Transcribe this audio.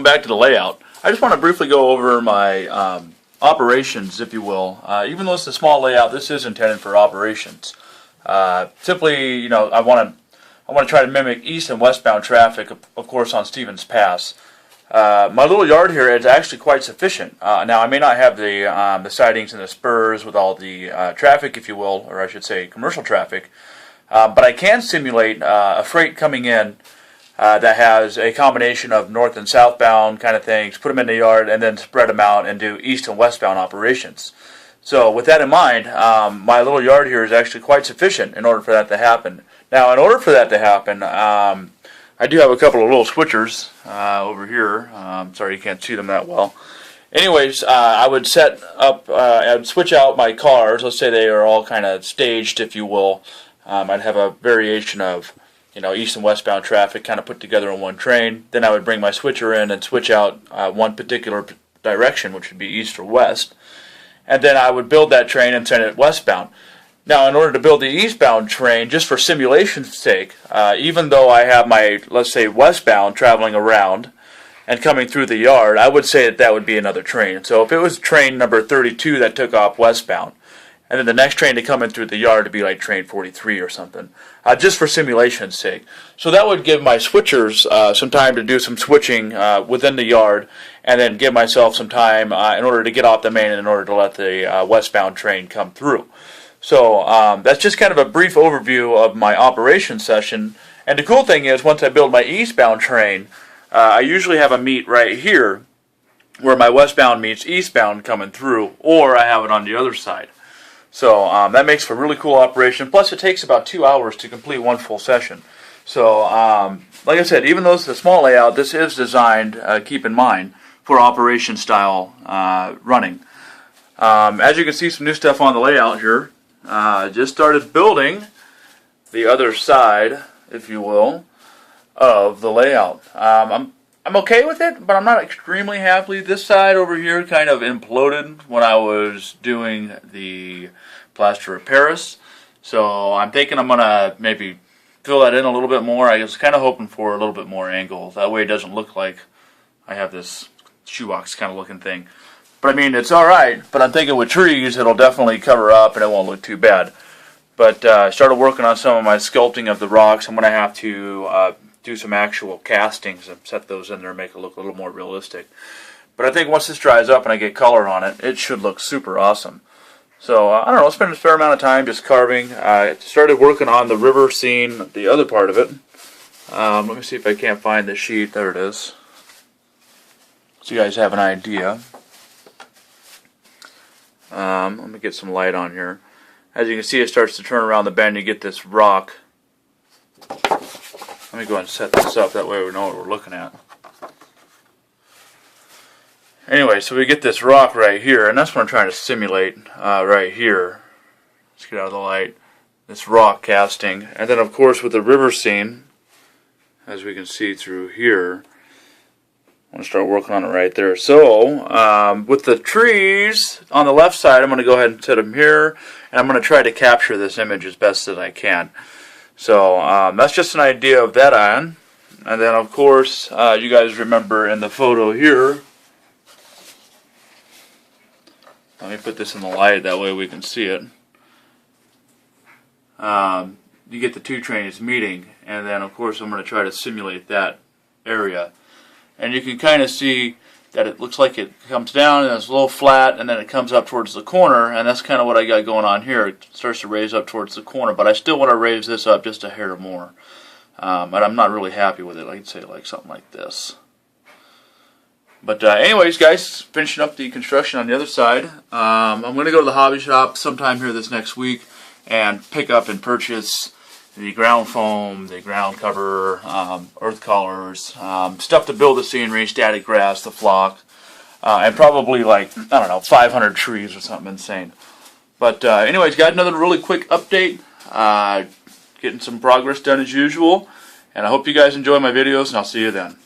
back to the layout. I just want to briefly go over my operations, if you will. Even though it's a small layout, this is intended for operations. Simply, you know, I want to try to mimic east and westbound traffic, of course, on Stevens Pass. My little yard here is actually quite sufficient. Now, I may not have the sidings and the spurs with all the traffic, if you will, or I should say commercial traffic, but I can simulate a freight coming in that has a combination of north and southbound kind of things, put them in the yard, and then spread them out and do east and westbound operations. So with that in mind, my little yard here is actually quite sufficient in order for that to happen. Now, in order for that to happen, I do have a couple of little switchers over here. Sorry you can't see them that well. Anyways, I would set up, I'd switch out my cars. Let's say they are all kind of staged, if you will. I'd have a variation of, you know, east and westbound traffic kind of put together in one train. Then I would bring my switcher in and switch out one particular direction, which would be east or west. And then I would build that train and send it westbound. Now, in order to build the eastbound train, just for simulation's sake, even though I have my, let's say, westbound traveling around and coming through the yard, I would say that that would be another train. So if it was train number 32 that took off westbound, and then the next train to come in through the yard to be like train 43 or something, just for simulation's sake. So that would give my switchers some time to do some switching within the yard, and then give myself some time in order to get off the main and in order to let the westbound train come through. So that's just kind of a brief overview of my operation session. And the cool thing is, once I build my eastbound train, I usually have a meet right here where my westbound meets eastbound coming through, or I have it on the other side. So that makes for a really cool operation. Plus, it takes about 2 hours to complete one full session. So, like I said, even though it's a small layout, this is designed, keep in mind, for operation style running. As you can see, some new stuff on the layout here. Just started building the other side, if you will, of the layout. I'm okay with it, but I'm not extremely happy. This side over here kind of imploded when I was doing the plaster of Paris. So I'm thinking I'm going to maybe fill that in a little bit more. I was kind of hoping for a little bit more angle. That way it doesn't look like I have this shoebox kind of looking thing. But I mean, it's alright, but I'm thinking with trees it'll definitely cover up and it won't look too bad. But I started working on some of my sculpting of the rocks. I'm going to have to do some actual castings and set those in there and make it look a little more realistic. But I think once this dries up and I get color on it, it should look super awesome. So, I don't know, I spent a fair amount of time just carving. I started working on the river scene, the other part of it. Let me see if I can't find the sheet. There it is. So you guys have an idea. Let me get some light on here. As you can see, it starts to turn around the bend. You get this rock. Let me go ahead and set this up. That way we know what we're looking at. Anyway, so we get this rock right here, and that's what I'm trying to simulate right here. Let's get out of the light. This rock casting. And then, of course, with the river scene, as we can see through here, I'm going to start working on it right there. So, with the trees on the left side, I'm going to go ahead and set them here, and I'm going to try to capture this image as best as I can. So, that's just an idea of that on. And then, of course, you guys remember in the photo here, let me put this in the light, that way we can see it. You get the two trains meeting, and then, of course, I'm going to try to simulate that area. And you can kind of see that it looks like it comes down and it's a little flat, and then it comes up towards the corner, and that's kind of what I got going on here. It starts to raise up towards the corner, but I still want to raise this up just a hair more. And I'm not really happy with it. I'd say like something like this. But anyways, guys, finishing up the construction on the other side. I'm going to go to the hobby shop sometime here this next week and pick up and purchase the ground foam, the ground cover, earth colors, stuff to build the scenery, static grass, the flock, and probably like, I don't know, 500 trees or something insane. But anyways, got another really quick update. Getting some progress done as usual. And I hope you guys enjoy my videos, and I'll see you then.